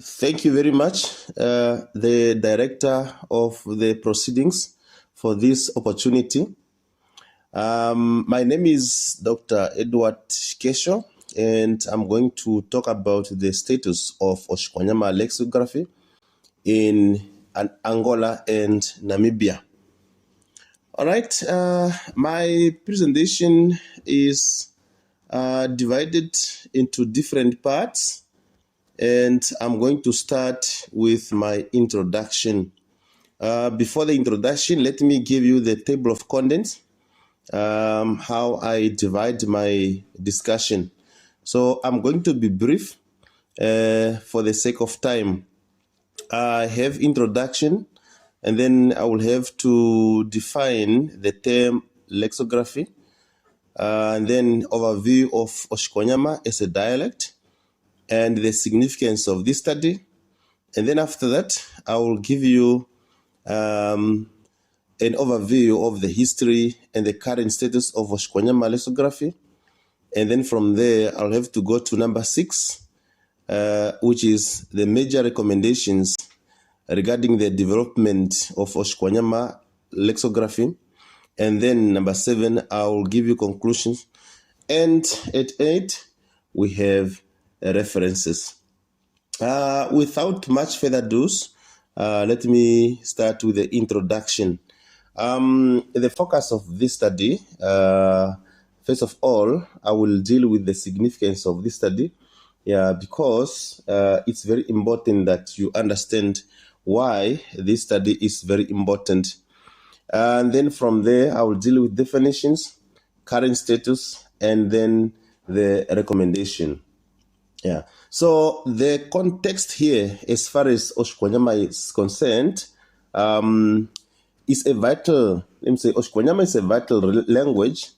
Thank you very much, the director of the proceedings, for this opportunity. My name is Dr. Edward Shikesho, and I'm going to talk about the status of Oshikwanyama lexicography in Angola and Namibia. All right, my presentation is divided into different parts, and I'm going to start with my introduction. Before the introduction, let me give you the table of contents, how I divide my discussion. So I'm going to be brief for the sake of time. I have introduction, and then I will have to define the term lexicography, and then overview of Oshikwanyama as a dialect, and the significance of this study. And then after that, I will give you an overview of the history and the current status of Oshikwanyama lexicography. And then from there, I'll have to go to number 6, which is the major recommendations regarding the development of Oshikwanyama lexicography. And then number 7, I will give you conclusions. And at 8, we have references. Without much further ado, let me start with the introduction. The focus of this study, first of all, I will deal with the significance of this study, because it's very important that you understand why this study is very important. And then from there, I will deal with definitions, current status, and then the recommendation. So the context here, as far as Oshikwanyama is concerned, is a vital, let me say, Oshikwanyama is a vital language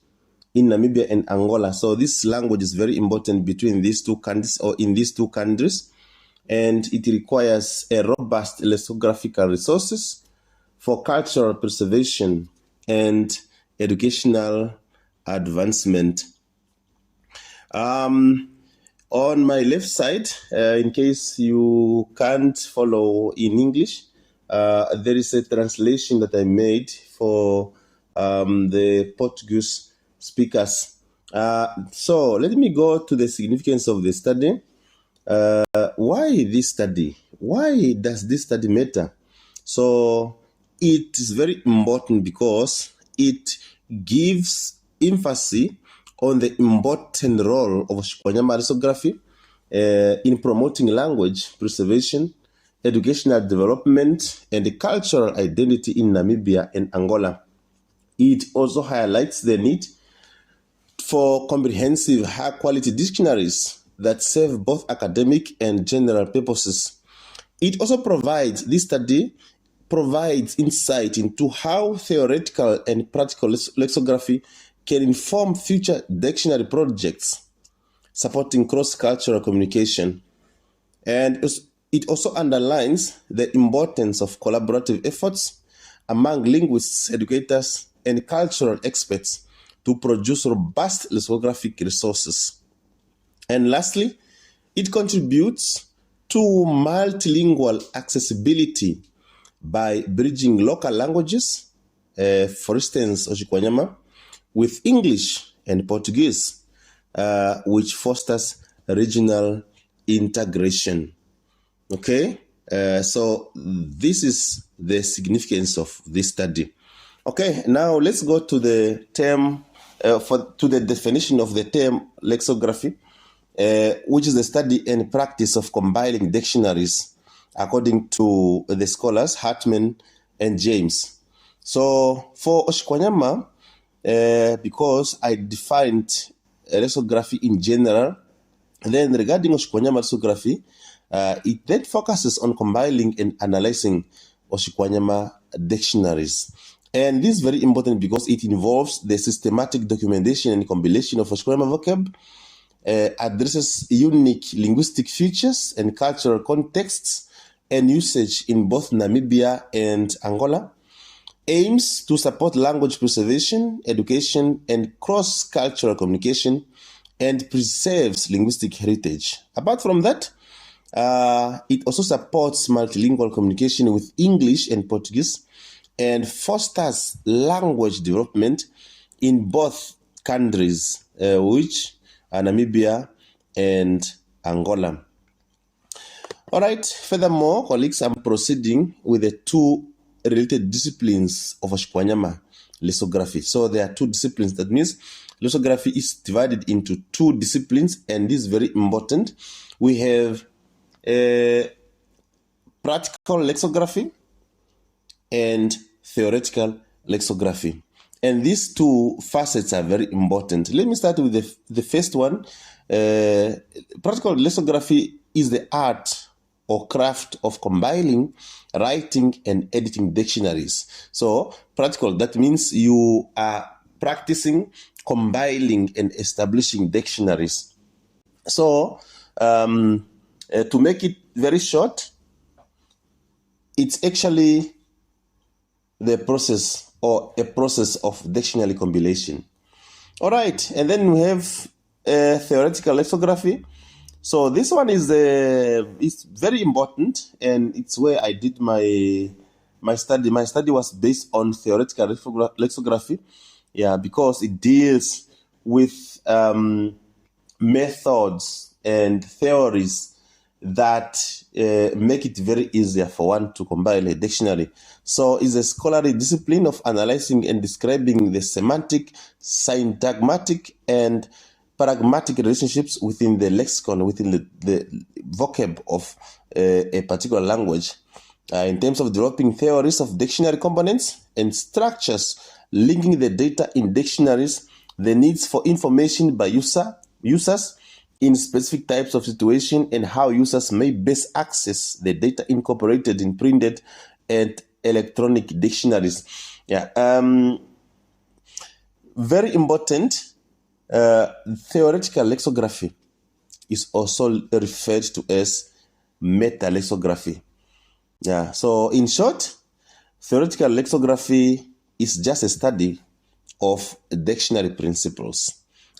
in Namibia and Angola. So this language is very important between these two countries, or in these two countries, and it requires a robust lexicographical resources for cultural preservation and educational advancement. On my left side, in case you can't follow in English, there is a translation that I made for the Portuguese speakers. So let me go to the significance of the study. Why this study? Why does this study matter? So it is very important because it gives emphasis on the important role of Oshikwanyama lexicography in promoting language preservation, educational development, and the cultural identity in Namibia and Angola. It also highlights the need for comprehensive, high-quality dictionaries that serve both academic and general purposes. It also provides, this study provides insight into how theoretical and practical lexicography can inform future dictionary projects supporting cross-cultural communication. And it also underlines the importance of collaborative efforts among linguists, educators, and cultural experts to produce robust lexicographic resources. And lastly, it contributes to multilingual accessibility by bridging local languages, for instance, Oshikwanyama, with English and Portuguese, which fosters regional integration. Okay, so this is the significance of this study. Okay, now let's go to the term, to the definition of the term lexicography, which is the study and practice of compiling dictionaries, according to the scholars Hartman and James. So for Oshikwanyama, because I defined lexicography in general, then regarding Oshikwanyama lexicography, it then focuses on compiling and analyzing Oshikwanyama dictionaries. And this is very important because it involves the systematic documentation and compilation of Oshikwanyama vocab, addresses unique linguistic features and cultural contexts and usage in both Namibia and Angola, aims to support language preservation, education, and cross-cultural communication, and preserves linguistic heritage. Apart from that, It also supports multilingual communication with English and Portuguese and fosters language development in both countries, which are Namibia and Angola. All right, furthermore, colleagues, I'm proceeding with the two related disciplines of Oshikwanyama lexicography. So there are two disciplines. That means lexicography is divided into two disciplines, and this is very important. We have practical lexicography and theoretical lexicography. And these two facets are very important. Let me start with the first one. Practical lexicography is the art or craft of compiling, writing, and editing dictionaries. So practical, that means you are practicing compiling and establishing dictionaries. So to make it very short, it's actually the process or a process of dictionary compilation. All right, and then we have theoretical lexicography. So this one is very important, and it's where I did my study. My study was based on theoretical lexicography, because it deals with methods and theories that make it very easier for one to compile a dictionary. So it's a scholarly discipline of analyzing and describing the semantic, syntagmatic, and pragmatic relationships within the lexicon, within the vocab of a particular language, in terms of developing theories of dictionary components and structures, linking the data in dictionaries, the needs for information by users in specific types of situation, and how users may best access the data incorporated in printed and electronic dictionaries. Very important. Theoretical lexicography is also referred to as meta-lexicography. So in short, theoretical lexicography is just a study of dictionary principles,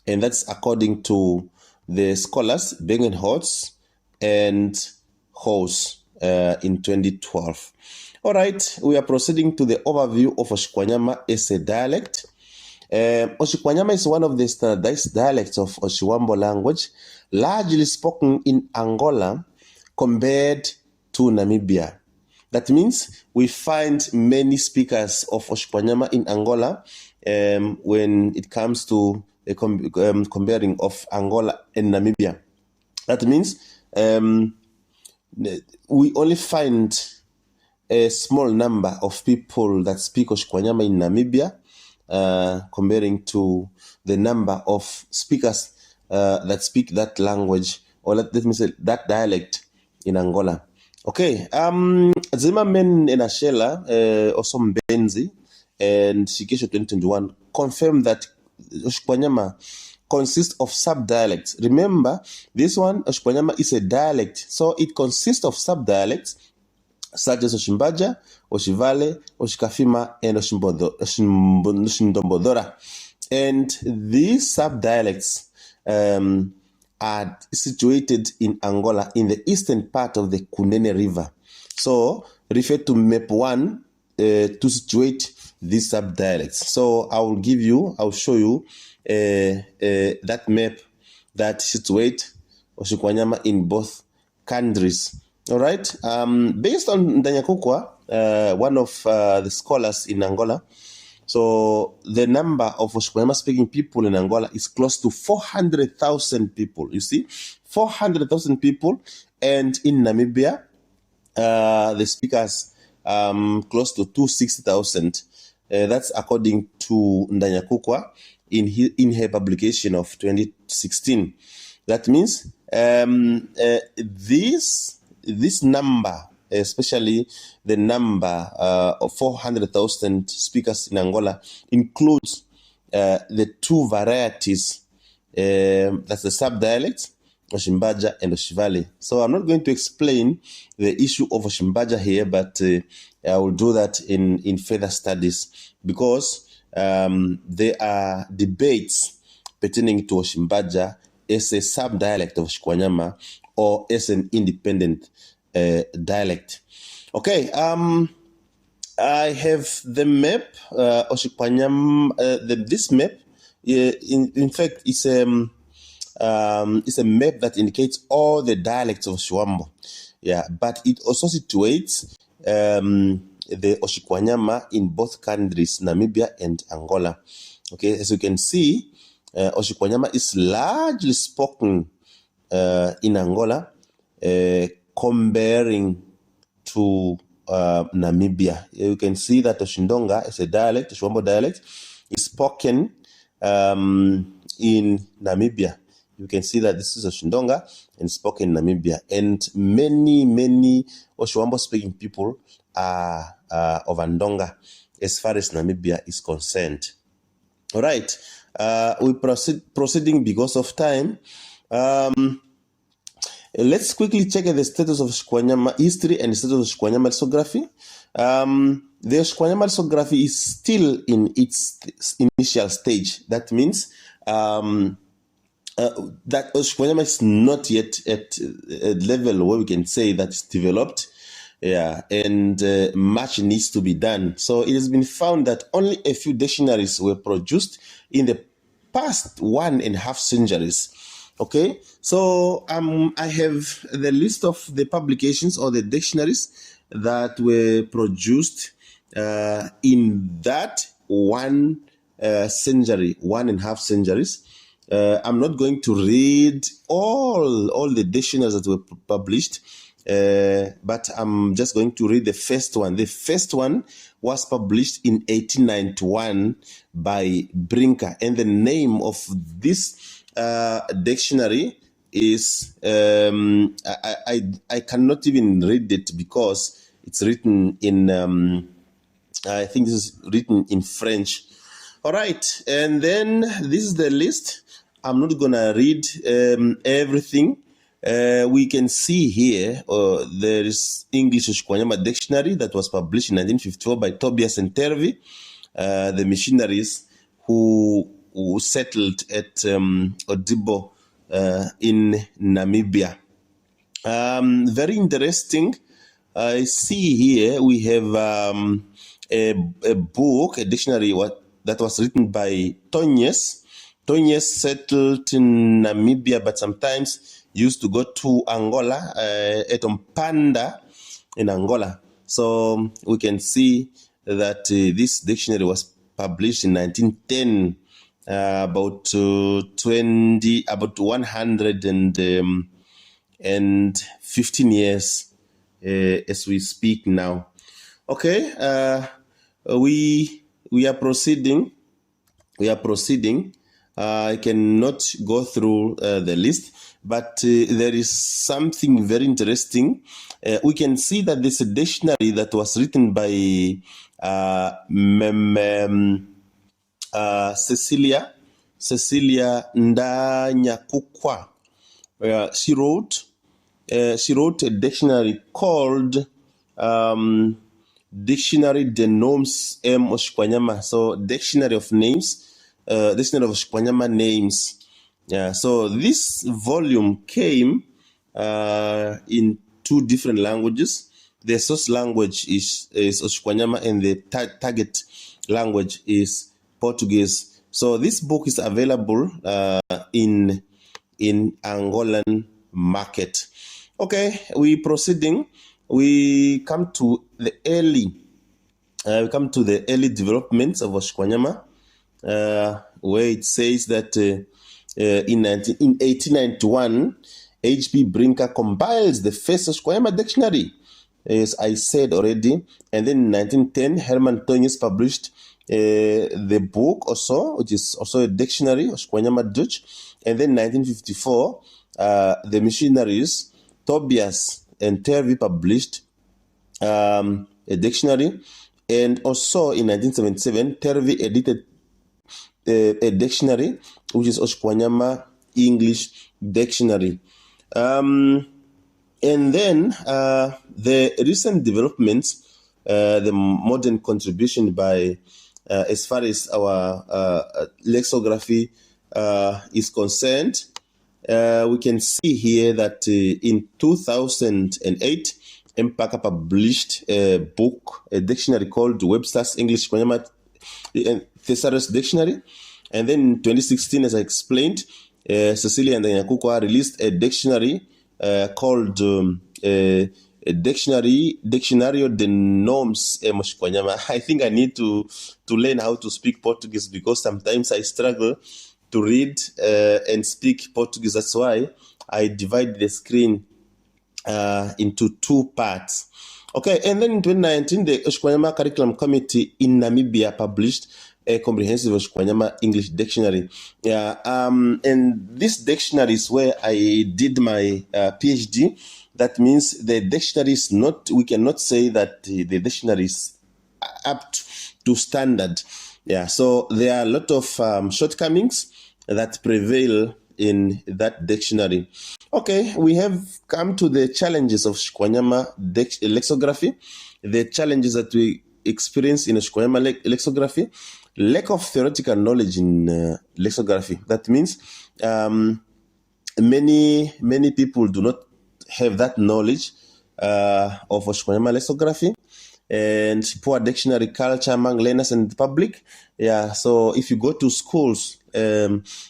and that's according to the scholars Bengenholz and House in 2012. All right, we are proceeding to the overview of Oshikwanyama as a dialect. Oshikwanyama is one of the standardized dialects of Oshiwambo language, largely spoken in Angola compared to Namibia. That means we find many speakers of Oshikwanyama in Angola when it comes to comparing of Angola and Namibia. That means we only find a small number of people that speak Oshikwanyama in Namibia, comparing to the number of speakers that speak that language, or let me say that dialect in Angola. Okay, Zimmerman and Ashela, Osombenzi, and Shikesho 2021 confirm that Oshikwanyama consists of sub-dialects. Remember, this one, Oshikwanyama, is a dialect, so it consists of sub-dialects such as Oshimbaja, Oshivale, Oshikafima, and Oshindombodora. And these sub-dialects are situated in Angola in the eastern part of the Kunene River. So refer to map 1 to situate these sub-dialects. So I'll show you that map that situates Oshikwanyama in both countries. All right. Based on Ndanyakukwa, one of the scholars in Angola, so the number of Oshikwanyama speaking people in Angola is close to 400,000 people. You see, 400,000 people, and in Namibia, the speakers close to 260,000. That's according to Ndanyakukwa in her publication of 2016. That means this number, especially the number of 400,000 speakers in Angola, includes the two varieties, that's the sub-dialects, Oshimbaja and Oshivale. So I'm not going to explain the issue of Oshimbaja here, but I will do that in further studies, because there are debates pertaining to Oshimbaja as a sub-dialect of Oshikwanyama or as an independent dialect. Okay, I have the map, Oshikwanyama. This map, in fact, it's a map that indicates all the dialects of Oshiwambo. Yeah, but it also situates the Oshikwanyama in both countries, Namibia and Angola. Okay, as you can see, Oshikwanyama is largely spoken in Angola, comparing to Namibia. You can see that Oshindonga is a dialect, Oshiwambo dialect, is spoken in Namibia. You can see that this is Oshindonga and spoken in Namibia. And many Oshiwambo speaking people are of Andonga as far as Namibia is concerned. All right, we proceeding because of time. Let's quickly check the status of Oshikwanyama history and the status of Oshikwanyama lexicography. The Oshikwanyama lexicography is still in its initial stage. That means that Oshikwanyama is not yet at a level where we can say that it's developed. Yeah, and much needs to be done. So it has been found that only a few dictionaries were produced in the past 1.5 centuries. Okay, so I have the list of the publications or the dictionaries that were produced in that 1.5 centuries. I'm not going to read all the dictionaries that were published, but I'm just going to read the first one. The first one was published in 1891 by Brinker, and the name of this dictionary is I cannot even read it because it's written in I think this is written in French. All right, and then this is the list. I'm not gonna read everything. We can see here there is English Oshikwanyama dictionary that was published in 1954 by Tobias and Tervi, the missionaries who settled at Odibo in Namibia. Very interesting. I see here we have a book, a dictionary that was written by Tonyes. Tonyes settled in Namibia, but sometimes used to go to Angola, at Mpanda in Angola. So we can see that this dictionary was published in 1910, about 115 years as we speak now. Okay, we are proceeding. I cannot go through the list, but there is something very interesting. We can see that this dictionary that was written by Cecilia Ndanyakukwa. She wrote a dictionary called Dictionary de Noms M. Oshikwanyama. So dictionary of names, dictionary of Oshikwanyama names. Yeah. So this volume came in 2 different languages. The source language is Oshikwanyama, and the target language is Portuguese. So this book is available in Angolan market. Okay, we proceeding. We come to the early developments of Oshikwanyama, where it says that in 1891, H.P. Brinker compiles the first Oshikwanyama dictionary, as I said already, and then in 1910, Herman Tonyes published the book also, which is also a dictionary, Oshikwanyama Dutch, and then 1954, the missionaries Tobias and Tervi published a dictionary, and also in 1977, Tervi edited a dictionary, which is Oshikwanyama English Dictionary. And then the recent developments, the modern contribution by, as far as our lexicography is concerned, we can see here that in 2008, Mpaka published a book, a dictionary called Webster's English Kwanyama Thesaurus Dictionary. And then in 2016, as I explained, Cecilia and Nyakukwa released a dictionary called Diccionario de Nomes Oshikwanyama. I think I need to learn how to speak Portuguese because sometimes I struggle to read and speak Portuguese. That's why I divide the screen into two parts. Okay, and then in 2019, the Oshikwanyama Curriculum Committee in Namibia published a comprehensive Oshikwanyama English dictionary. And this dictionary is where I did my PhD. That means the dictionary is not, we cannot say that the dictionary is up to standard. Yeah, so there are a lot of shortcomings that prevail in that dictionary. Okay, we have come to the challenges of Oshikwanyama lexicography. The challenges that we experience in Oshikwanyama lexicography: lack of theoretical knowledge in lexicography. That means many people do not have that knowledge of Oshikwanyama lexicography, and poor dictionary culture among learners and the public. Yeah, so if you go to schools,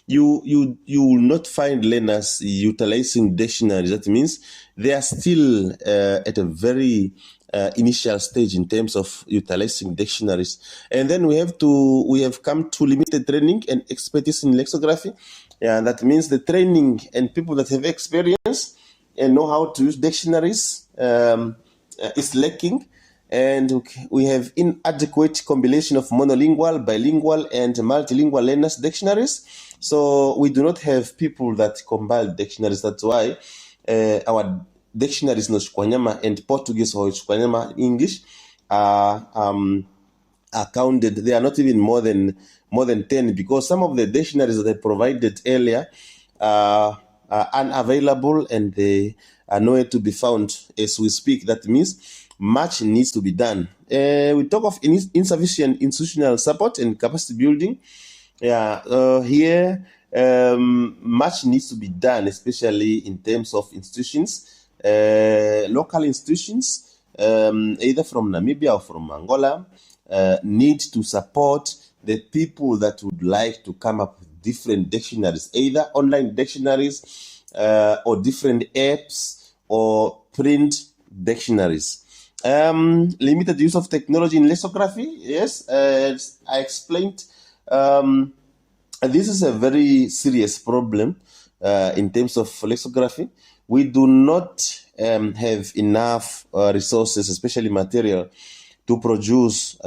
you will not find learners utilizing dictionaries. That means they are still at a very initial stage in terms of utilizing dictionaries. And then we have come to limited training and expertise in lexicography. Yeah, that means the training and people that have experience and know how to use dictionaries is lacking. And we have inadequate combination of monolingual, bilingual, and multilingual learners dictionaries. So we do not have people that compile dictionaries. That's why our dictionaries in Oshikwanyama and Portuguese or Oshikwanyama English are counted. They are not even more than 10, because some of the dictionaries that I provided earlier are unavailable and they are nowhere to be found as we speak. That means much needs to be done. We talk of insufficient institutional support and capacity building. Yeah, here much needs to be done, especially in terms of institutions, local institutions, either from Namibia or from Angola, need to support the people that would like to come up with different dictionaries, either online dictionaries or different apps or print dictionaries. Limited use of technology in lexicography. Yes, as I explained, this is a very serious problem in terms of lexicography. We do not have enough resources, especially material, to produce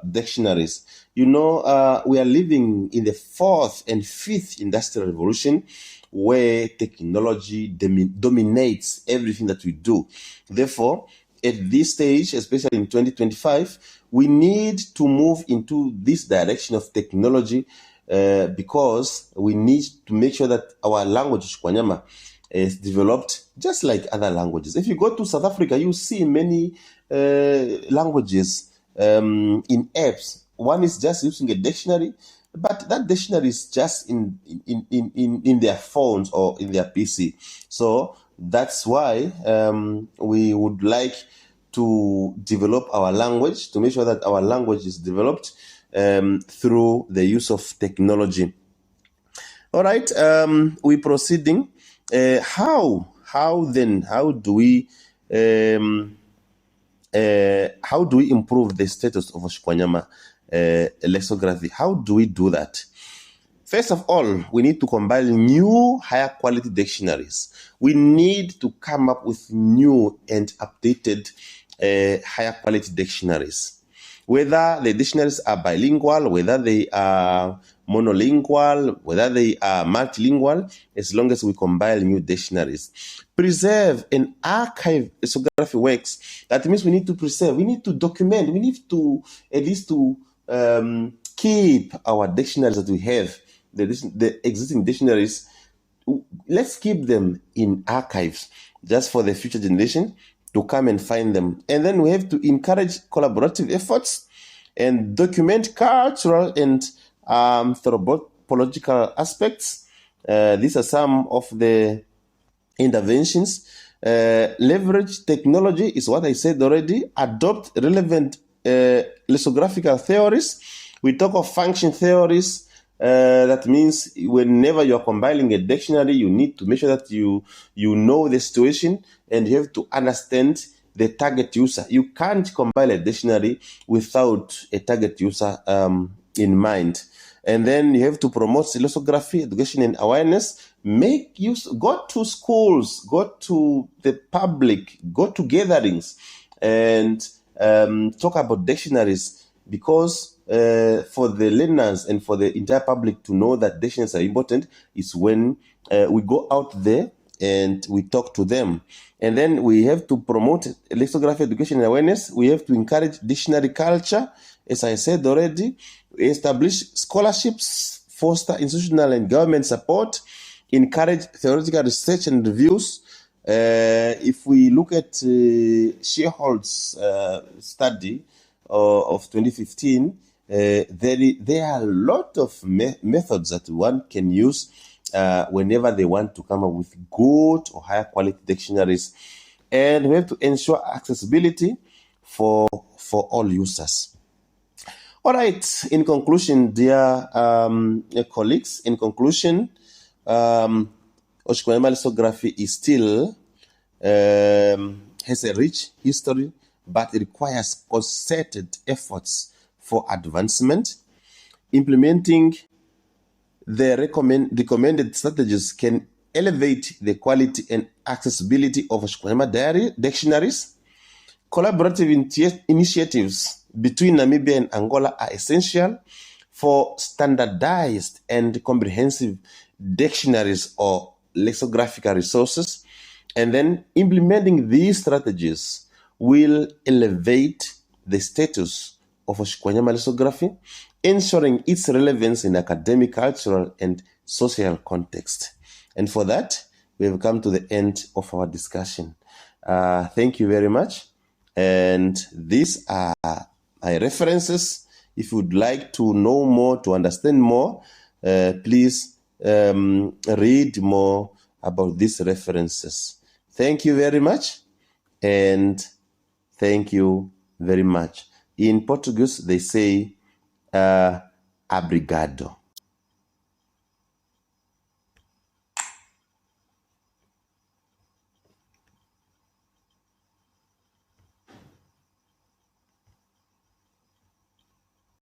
dictionaries. You know, we are living in the fourth and fifth industrial revolution, where technology dominates everything that we do. Therefore, at this stage, especially in 2025, we need to move into this direction of technology because we need to make sure that our language, Oshikwanyama, is developed just like other languages. If you go to South Africa, you see many languages in apps. One is just using a dictionary, but that dictionary is just in their phones or in their PC. So that's why we would like to develop our language, to make sure that our language is developed through the use of technology. All right, we're proceeding. How do we improve the status of Oshikwanyama lexicography? How do we do that? First of all, we need to compile new higher quality dictionaries. We need to come up with new and updated higher quality dictionaries. Whether the dictionaries are bilingual, whether they are monolingual, whether they are multilingual, as long as we compile new dictionaries. Preserve and archive lexicography works. That means we need to preserve, we need to document, we need to at least to keep our dictionaries that we have, the existing dictionaries. Let's keep them in archives just for the future generation to come and find them. And then we have to encourage collaborative efforts and document cultural and anthropological aspects These are some of the interventions. Leverage technology is what I said already. Adopt relevant lexicographical theories. We talk of function theories. That means whenever you're compiling a dictionary, you need to make sure that you know the situation and you have to understand the target user. You can't compile a dictionary without a target user in mind. And then you have to promote lexicography, education, and awareness. Make use, go to schools, go to the public, go to gatherings, and talk about dictionaries, because for the learners and for the entire public to know that dictionaries are important is when we go out there and we talk to them. And then we have to promote lexicography, education, and awareness. We have to encourage dictionary culture, as I said already. Establish scholarships, foster institutional and government support, encourage theoretical research and reviews. If we look at Shearholt's study of 2015, there are a lot of methods that one can use whenever they want to come up with good or higher quality dictionaries. And we have to ensure accessibility for all users. All right, in conclusion, dear colleagues, Oshikwanyama lexicography is still has a rich history, but it requires concerted efforts for advancement. Implementing the recommended strategies can elevate the quality and accessibility of Oshikwanyama dictionaries. Collaborative initiatives between Namibia and Angola are essential for standardized and comprehensive dictionaries or lexicographical resources. And then implementing these strategies will elevate the status of Oshikwanyama lexicography, ensuring its relevance in academic, cultural, and social context. And for that, we have come to the end of our discussion. Thank you very much. And these are my references. If you would like to know more, to understand more, please read more about these references. Thank you very much, and thank you very much. In Portuguese, they say obrigado.